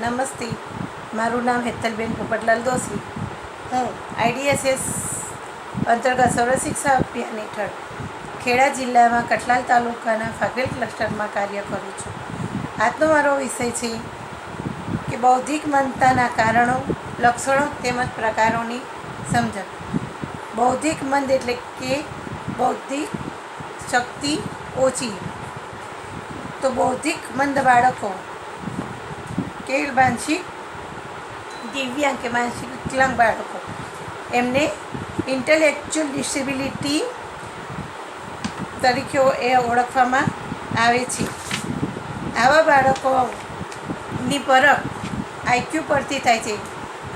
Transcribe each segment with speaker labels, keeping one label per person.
Speaker 1: નમસ્તે, મારું નામ હેતલબેન પોપટલાલ દોશી. હું IDSS અંતર્ગત સર્વ શિક્ષા અભિયાન હેઠળ ખેડા જિલ્લામાં કઠલાલ તાલુકાના ફાગવેલ ક્લસ્ટરમાં કાર્ય કરું છું. આજનો મારો વિષય છે કે બૌદ્ધિક મંદતાના કારણો, લક્ષણો તેમજ પ્રકારોની સમજણ. બૌદ્ધિક મંદ એટલે કે બૌદ્ધિક શક્તિ ઓછી. તો બૌદ્ધિક મંદ બાળકો કે માનસિક દિવ્યાંગ કે માનસિક વિકલાંગ બાળકો, એમને ઇન્ટેલેક્ચ્યુઅલ ડિસેબિલિટી તરીકે ઓળખવામાં આવે છે. આવા બાળકોની પરખ IQ પરથી થાય છે.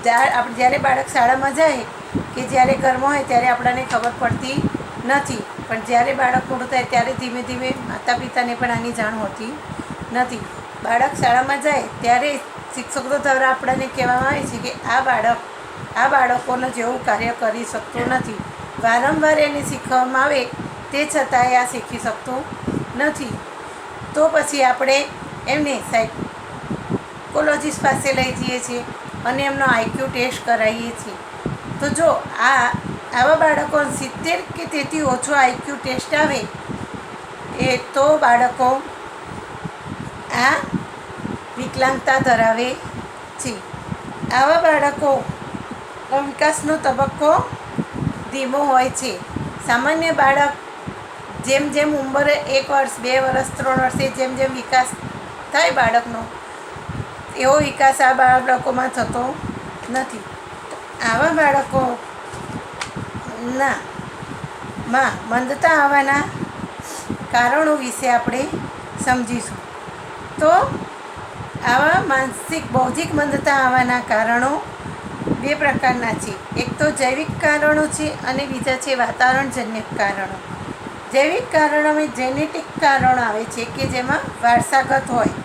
Speaker 1: આપણે જ્યારે બાળક શાળામાં જાય કે જ્યારે ઘરમાં હોય ત્યારે આપણને ખબર પડતી નથી, પણ જ્યારે બાળક મોટું થાય ત્યારે ધીમે ધીમે માતા પિતાને પણ આની જાણ હોતી નથી. બાળક શાળામાં જાય ત્યારે શિક્ષકો દ્વારા આપણને કહેવામાં આવે છે કે આ બાળકોને જેવું કાર્ય કરી શકતું નથી. વારંવાર એને શીખવવામાં આવે તે છતાંય આ શીખી શકતું નથી. તો પછી આપણે એમને સાયકોલોજીસ્ટ પાસે લઈ જઈએ છીએ અને એમનો IQ ટેસ્ટ કરાવીએ છીએ. તો જો આવા બાળકો 70 કે તેથી ઓછો IQ ટેસ્ટ આવે તો બાળકો આ વિકલાંગતા ધરાવે છે. આવા બાળકો વિકાસનો તબક્કો ધીમો હોય છે. સામાન્ય બાળક જેમ જેમ ઉંમરે 1 વર્ષ, 2 વર્ષ, 3 વર્ષે જેમ જેમ વિકાસ થાય બાળકનો, એવો વિકાસ આ બાળકોમાં થતો નથી. આવા બાળકોના મંદતા આવવાના કારણો વિશે આપણે સમજીશું. તો આવા બૌદ્ધિક મંદતા આવવાના કારણો 2 પ્રકારના છે. એક તો જૈવિક કારણો છે અને બીજા છે વાતાવરણજન્ય કારણો. જૈવિક કારણોમાં જેનેટિક કારણો આવે છે કે જેમાં વારસાગત હોય.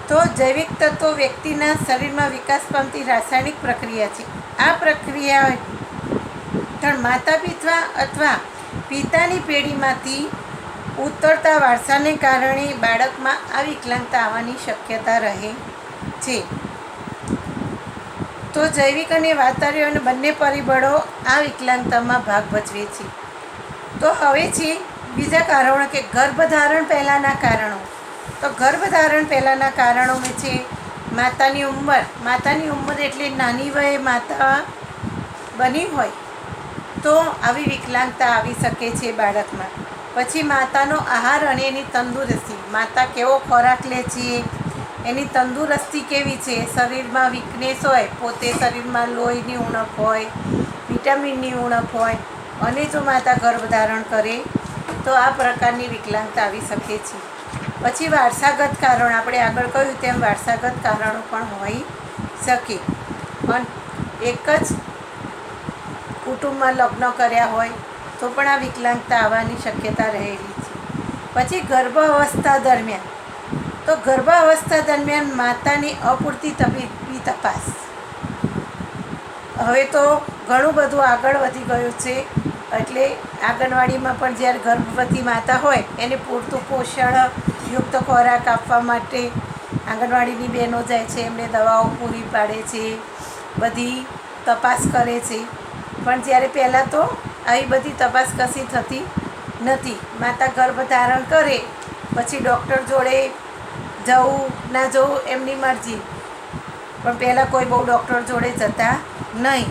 Speaker 1: તો જૈવિક તત્વો વ્યક્તિના શરીરમાં વિકાસ પામતી રાસાયણિક પ્રક્રિયા છે. આ પ્રક્રિયા હેઠળ માતા પિતા અથવા પિતાની પેઢીમાંથી ઉતરતા વારસાને કારણે બાળકમાં આ વિકલાંગતા આવવાની શક્યતા રહે છે. તો જૈવિક અને વાતાવરણ બંને પરિબળો આ વિકલાંગતામાં ભાગ ભજવે છે. તો હવે છે બીજા કારણો કે ગર્ભધારણ પહેલાંના કારણો. તો ગર્ભધારણ પહેલાંના કારણોમાં છે માતાની ઉંમર એટલે નાની વયે માતા બની હોય તો આવી વિકલાંગતા આવી શકે છે બાળકમાં. પછી માતાનો આહાર અને એની તંદુરસ્તી, માતા કેવો ખોરાક લે છે, એની તંદુરસ્તી કેવી છે, શરીરમાં વીકનેસ હોય, પોતે શરીરમાં લોહીની ઉણપ હોય, વિટામિનની ઉણપ હોય અને જો માતા ગર્ભધારણ કરે તો આ પ્રકારની વિકલાંગતા આવી શકે છે. પછી વારસાગત કારણો, આપણે આગળ કહ્યું તેમ વારસાગત કારણો પણ હોઈ શકે. અને એક જ કુટુંબમાં લગ્ન કર્યા હોય તો પણ આ વિકલાંગતા આવવાની શક્યતા રહેલી છે. પછી ગર્ભાવસ્થા દરમિયાન, તો ગર્ભાવસ્થા દરમિયાન માતાની અપૂરતી તબીબી તપાસ. હવે તો ઘણું બધું આગળ વધી ગયું છે, એટલે આંગણવાડીમાં પણ જ્યારે ગર્ભવતી માતા હોય એને પૂરતું પોષણયુક્ત ખોરાક આપવા માટે આંગણવાડીની બહેનો જાય છે, એમને દવાઓ પૂરી પાડે છે, બધી તપાસ કરે છે. પણ જ્યારે પહેલાં તો આવી બધી તપાસ કશી થતી નથી. માતા ગર્ભધારણ કરે પછી ડૉક્ટર જોડે જવું ના જવું એમની મરજી, પણ પહેલાં કોઈ બહુ ડૉક્ટર જોડે જતા નહીં,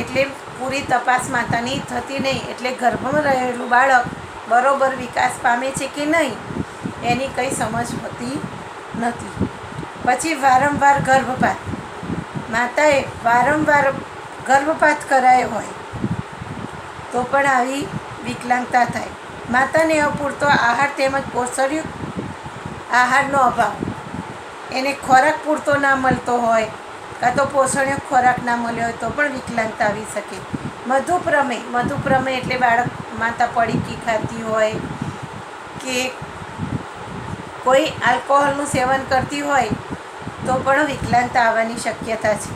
Speaker 1: એટલે પૂરી તપાસ માતાની થતી નહીં. એટલે ગર્ભમાં રહેલું બાળક બરોબર વિકાસ પામે છે કે નહીં એની કંઈ સમજ હોતી નથી. પછી વારંવાર ગર્ભપાત, માતાએ વારંવાર ગર્ભપાત કરાયો હોય તો પણ આવી વિકલાંગતા થાય. માતાને અપૂરતો આહાર તેમજ પોષણયુક્ત આહારનો અભાવ, એને ખોરાક પૂરતો ના મળતો હોય કાં તો પોષણયુક્ત ખોરાક ના મળ્યો હોય તો પણ વિકલાંગતા આવી શકે. મધુપ્રમેહ એટલે માતા પડીકી ખાતી હોય કે કોઈ આલ્કોહોલનું સેવન કરતી હોય તો પણ વિકલાંગતા આવવાની શક્યતા છે.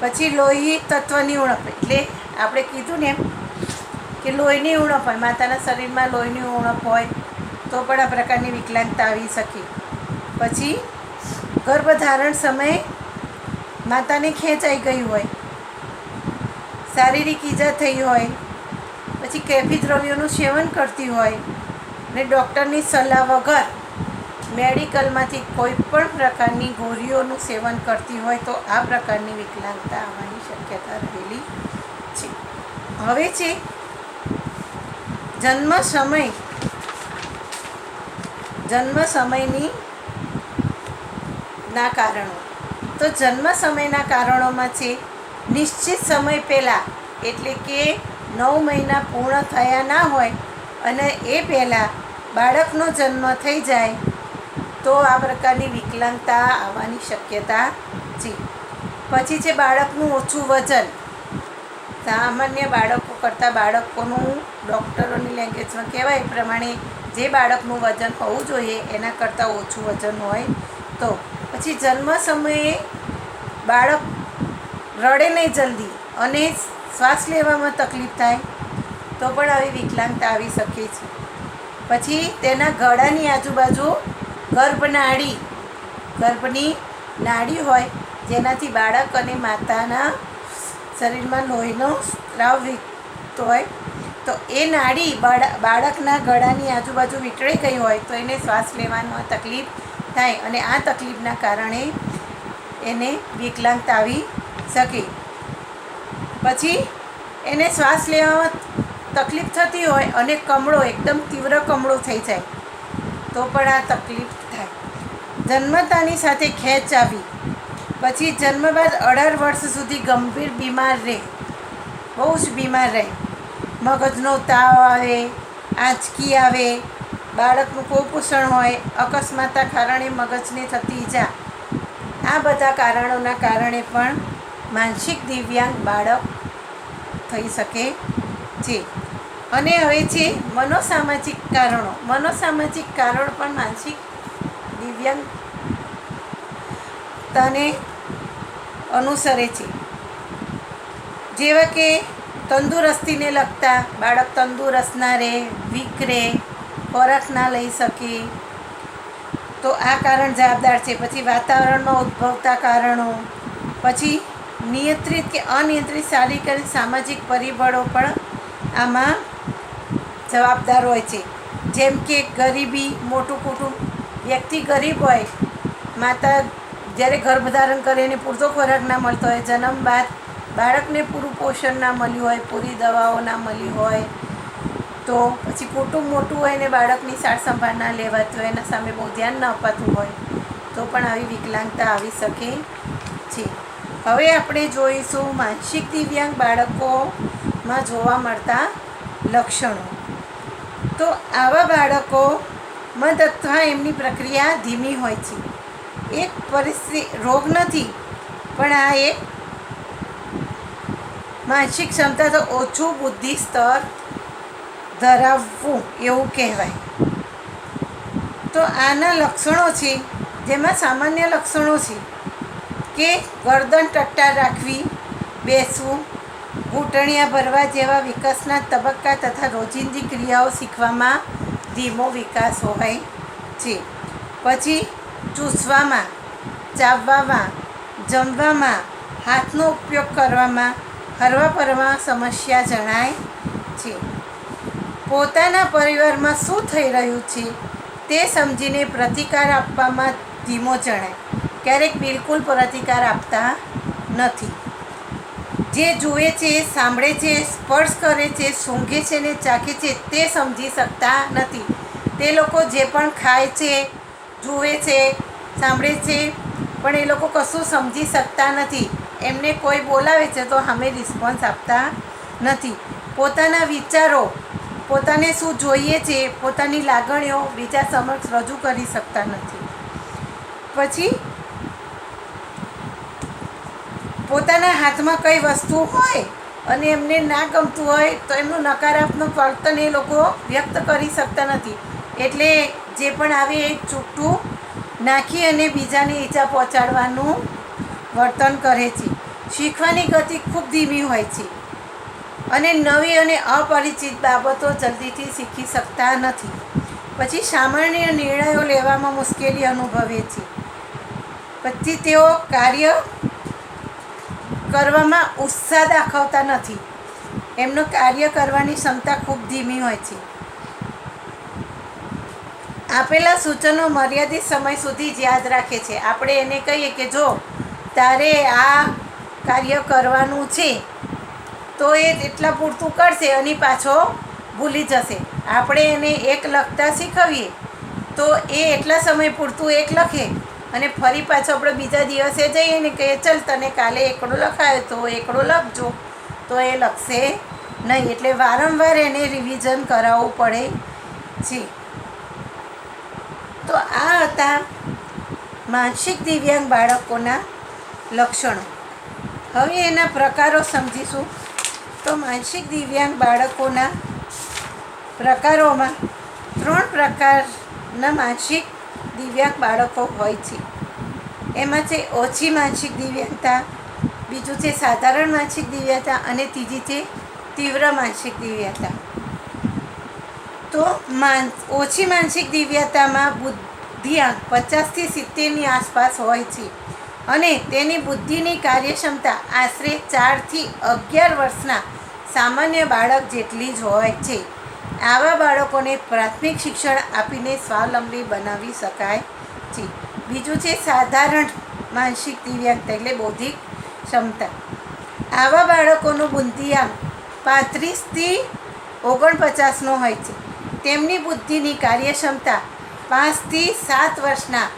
Speaker 1: પછી લોહી તત્વની ઉણપ, એટલે આપણે કીધું ને એમ કે લોહીની ઉણપ હોય, માતાના શરીરમાં લોહીની ઉણપ હોય તો પણ આ પ્રકારની વિકલાંગતા આવી શકે. પછી ગર્ભધારણ સમયે માતાને ખેંચાઈ ગઈ હોય, શારીરિક ઈજા થઈ હોય, પછી કેફી દ્રવ્યોનું સેવન કરતી હોય ને ડૉક્ટરની સલાહ વગર મેડિકલમાંથી કોઈ પણ પ્રકારની ગોળીઓનું સેવન કરતી હોય તો આ પ્રકારની વિકલાંગતા આવવાની શક્યતા રહેલી છે. હવે છે જન્મ સમયની ના કારણો. તો જન્મ સમયના કારણોમાં છે નિશ્ચિત સમય પહેલાં, એટલે કે 9 મહિના પૂર્ણ થયા ના હોય અને એ પહેલાં બાળકનો જન્મ થઈ જાય તો આ પ્રકારની વિકલાંગતા આવવાની શક્યતા છે. પછી છે બાળકનું ઓછું વજન. સામાન્ય બાળકો કરતાં બાળકોનું ડૉક્ટરોની લેંગ્વેજમાં કહેવાય એ પ્રમાણે જે બાળકનું વજન હોવું જોઈએ એના કરતાં ઓછું વજન હોય તો. પછી જન્મ સમયે બાળક રડે નહીં જલ્દી અને શ્વાસ લેવામાં તકલીફ થાય તો પણ આવી વિકલાંગતા આવી શકે છે. પછી તેના ગળાની આજુબાજુ ગર્ભની નાડી હોય જેનાથી બાળક અને માતાના શરીરમાં લોહીનો સ્રાવ વીખતો હોય તો એ નાડી બાળકના ગળાની આજુબાજુ વીંટળાઈ ગઈ હોય તો એને શ્વાસ લેવામાં તકલીફ થાય અને આ તકલીફના કારણે એને વિકલાંગતા આવી શકે. પછી એને શ્વાસ લેવામાં તકલીફ થતી હોય અને કમળો એકદમ તીવ્ર કમળો થઈ જાય તો પણ આ તકલીફ થાય. જન્મતાની સાથે ખેંચ આવી. પછી જન્મ બાદ 18 વર્ષ સુધી ગંભીર બીમાર રહે, બહુ જ બીમાર રહે. મગજનો તાવ આવે, આંચકી આવે, બાળકનું કુપોષણ હોય, અકસ્માતના કારણે મગજને થતી ઈજા, આ બધા કારણોના કારણે પણ માનસિક દિવ્યાંગ બાળક થઈ શકે છે. અને હવે છે મનોસામાજિક કારણો. મનોસામાજિક કારણ પણ માનસિક દિવ્યાંગતાને અનુસરે છે. જેવા કે તંદુરસ્તીને લગતા, બાળક તંદુરસ્ત ના રહે, વીક રહે, ખોરાક ના લઈ શકે તો આ કારણ જવાબદાર છે. પછી વાતાવરણમાં ઉદ્ભવતા કારણો, પછી નિયંત્રિત કે અનિયંત્રિત શારીરિક અને સામાજિક પરિબળો પણ આમાં જવાબદાર હોય છે. જેમ કે ગરીબી, મોટું કુટુંબ, વ્યક્તિ ગરીબ હોય, માતા જ્યારે ગર્ભધારણ કરે એને પૂરતો ખોરાક ના મળતો હોય, જન્મ બાદ બાળકને પૂરું પોષણ ના મળ્યું હોય, પૂરી દવાઓ ના મળી હોય, તો પછી કુટુંબ મોટું હોય ને બાળકની સાર સંભાળ ના લેવાતી હોય, એના સામે બહુ ધ્યાન ન અપાતું હોય તો પણ આવી વિકલાંગતા આવી શકે છે. હવે આપણે જોઈશું માનસિક દિવ્યાંગ બાળકોમાં જોવા મળતા લક્ષણો. તો આવા બાળકોમાં અથવા એમની પ્રક્રિયા ધીમી હોય છે. એક રોગ નથી પણ આ એક માનસિક ક્ષમતા તો ઓછું બુદ્ધિ સ્તર ધરાવવું એવું કહેવાય. તો આના લક્ષણો છે, જેમાં સામાન્ય લક્ષણો છે કે ગરદન ટટ્ટાર રાખવી, બેસવું, ઘૂંટણિયા ભરવા જેવા વિકાસના તબક્કા તથા રોજિંદી ક્રિયાઓ શીખવામાં ધીમો વિકાસ હોય છે. પછી ચૂસવામાં, ચાવવામાં, જમવામાં, હાથનો ઉપયોગ કરવામાં, હરવા ફરવામાં સમસ્યા જણાય છે. પોતાના પરિવારમાં શું થઈ રહ્યું છે તે સમજીને પ્રતિકાર આપવામાં ધીમો જણાય. ક્યારેક બિલકુલ પ્રતિકાર આપતા નથી. જે જુએ છે, સાંભળે છે, સ્પર્શ કરે છે, સૂંઘે છે ને ચાખે છે તે સમજી શકતા નથી. તે લોકો જે પણ ખાય છે, જુએ છે, સાંભળે છે પણ એ લોકો કશું સમજી શકતા નથી. એમને કોઈ બોલાવે છે તો અમે રિસ્પોન્સ આપતા નથી. પોતાના વિચારો, પોતાને શું જોઈએ છે, પોતાની લાગણીઓ બીજા સમક્ષ રજૂ કરી શકતા નથી. પછી પોતાના હાથમાં કઈ વસ્તુ હોય અને એમને ના ગમતું હોય તો એમનું નકારાત્મક વર્તન એ લોકો વ્યક્ત કરી શકતા નથી. એટલે જે પણ આવે એ છૂટું નાખી અને બીજાને ઈજા પહોંચાડવાનું વર્તન કરે છે. શીખવાની ગતિ ખૂબ ધીમી હોય છે અને નવી અને અપરિચિત બાબતો જલ્દીથી શીખી શકતા નથી. પછી સામાન્ય નિર્ણયો લેવામાં મુશ્કેલી અનુભવે છે. પછી તેઓ કાર્ય કરવામાં ઉત્સાહ દાખવતા નથી. એમનું કાર્ય કરવાની ક્ષમતા ખૂબ ધીમી હોય છે. આપેલા સૂચનો મર્યાદિત સમય સુધી જ યાદ રાખે છે. આપણે એને કહીએ કે જો તારે આ કાર્ય કરવાનું છે તો એ એટલા પૂરતું કરશે અને પાછો ભૂલી જશે. આપણે એને એક લખતા શીખવીએ તો એ એટલા સમય પૂરતું એક લખે અને ફરી પાછો આપણે બીજા દિવસે જઈએ ને કહીએ ચલ તને કાલે એકડો લખાયો તો એકડો લખજો, તો એ લખશે નહીં. એટલે વારંવાર એને રિવિઝન કરાવવું પડે છે. તો આ હતા માનસિક દિવ્યાંગ બાળકોના લક્ષણો. હવે એના પ્રકારો સમજીશું. તો માનસિક દિવ્યાંગ બાળકોના પ્રકારોમાં 3 પ્રકારના માનસિક દિવ્યાંગ બાળકો હોય છે. એમાં છે ઓછી માનસિક દિવ્યાંગતા, બીજું છે સાધારણ માનસિક દિવ્યાંગતા અને ત્રીજી છે તીવ્ર માનસિક દિવ્યાંગતા. તો ઓછી માનસિક દિવ્યાંગતામાં બુદ્ધિઆંક 50થી 70ની આસપાસ હોય છે અને તેની બુદ્ધિની કાર્યક્ષમતા આશરે 4થી 11 વર્ષના સામાન્ય બાળક જેટલી જ હોય છે. આવા બાળકોને પ્રાથમિક શિક્ષણ આપીને સ્વાવલંબી બનાવી શકાય છે. બીજું છે સાધારણ માનસિક દિવ્યાંગતા એટલે બૌદ્ધિક ક્ષમતા. આવા બાળકોનો બુદ્ધિઆંક 35થી 49નો હોય છે. તેમની બુદ્ધિની કાર્યક્ષમતા 5થી 7 વર્ષના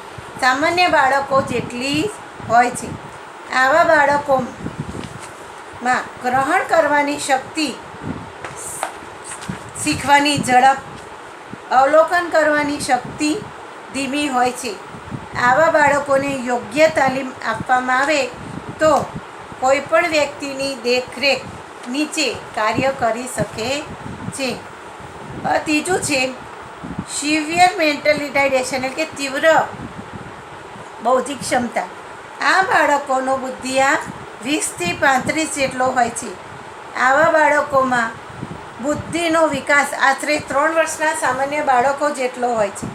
Speaker 1: સામાન્ય બાળકો જેટલી હોય છે. આવા બાળકોમાં ગ્રહણ કરવાની શક્તિ, શીખવાની ઝડપ, અવલોકન કરવાની શક્તિ ધીમી હોય છે. આવા બાળકોને યોગ્ય તાલીમ આપવામાં આવે તો કોઈપણ વ્યક્તિની દેખરેખ નીચે કાર્ય કરી શકે છે. ત્રીજું છે સિવિયર મેન્ટલ રિટાર્ડેશન એટલે કે તીવ્ર બૌદ્ધિક ક્ષમતા. આ બાળકોનો બુદ્ધિઆંક 20થી 35 જેટલો હોય છે. આવા બાળકોમાં બુદ્ધિનો વિકાસ આશરે 3 વર્ષના સામાન્ય બાળકો જેટલો હોય છે.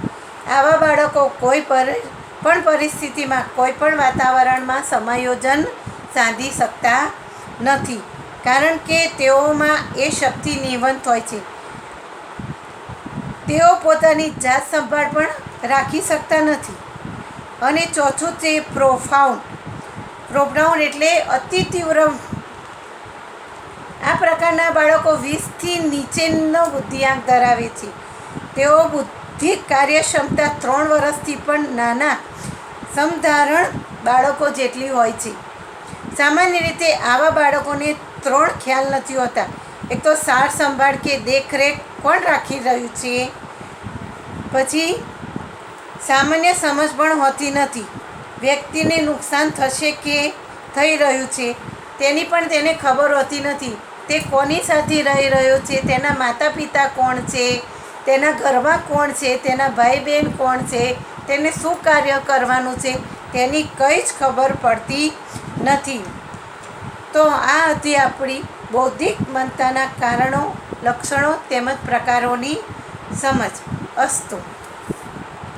Speaker 1: આવા બાળકો કોઈ પણ પરિસ્થિતિમાં કોઈ પણ વાતાવરણમાં સમાયોજન સાધી શકતા નથી કારણ કે તેઓમાં એ શક્તિ નિવંત હોય છે. તેઓ પોતાની જાત સંભાળ પણ રાખી શકતા નથી. અને ચોથું છે પ્રોફાઉન્ડ એટલે અતિ તીવ્ર. આ પ્રકારના બાળકો 20થી નીચેનો બુદ્ધિઆંક ધરાવે છે. તેઓ બુદ્ધિક કાર્યક્ષમતા 3 વર્ષથી પણ નાના સમધારણ બાળકો જેટલી હોય છે. સામાન્ય રીતે આવા બાળકોને 3 ખ્યાલ નથી હોતા. એક તો સાર સંભાળ કે દેખરેખ કોણ રાખી રહ્યું છે, પછી સામાન્ય સમજ પણ હોતી નથી. વ્યક્તિને નુકસાન થશે કે થઈ રહ્યું છે તેની પણ તેને ખબર હોતી નથી. તે કોની સાથે રહી રહ્યો છે, તેના માતા પિતા કોણ છે, તેના ઘરમાં કોણ છે, તેના ભાઈ બહેન કોણ છે, તેને શું કાર્ય કરવાનું છે તેની કંઈ જ ખબર પડતી નથી. તો આ હતી આપણી બૌદ્ધિક મંદતાના કારણો, લક્ષણો તેમજ પ્રકારોની સમજ. અસ્તુ.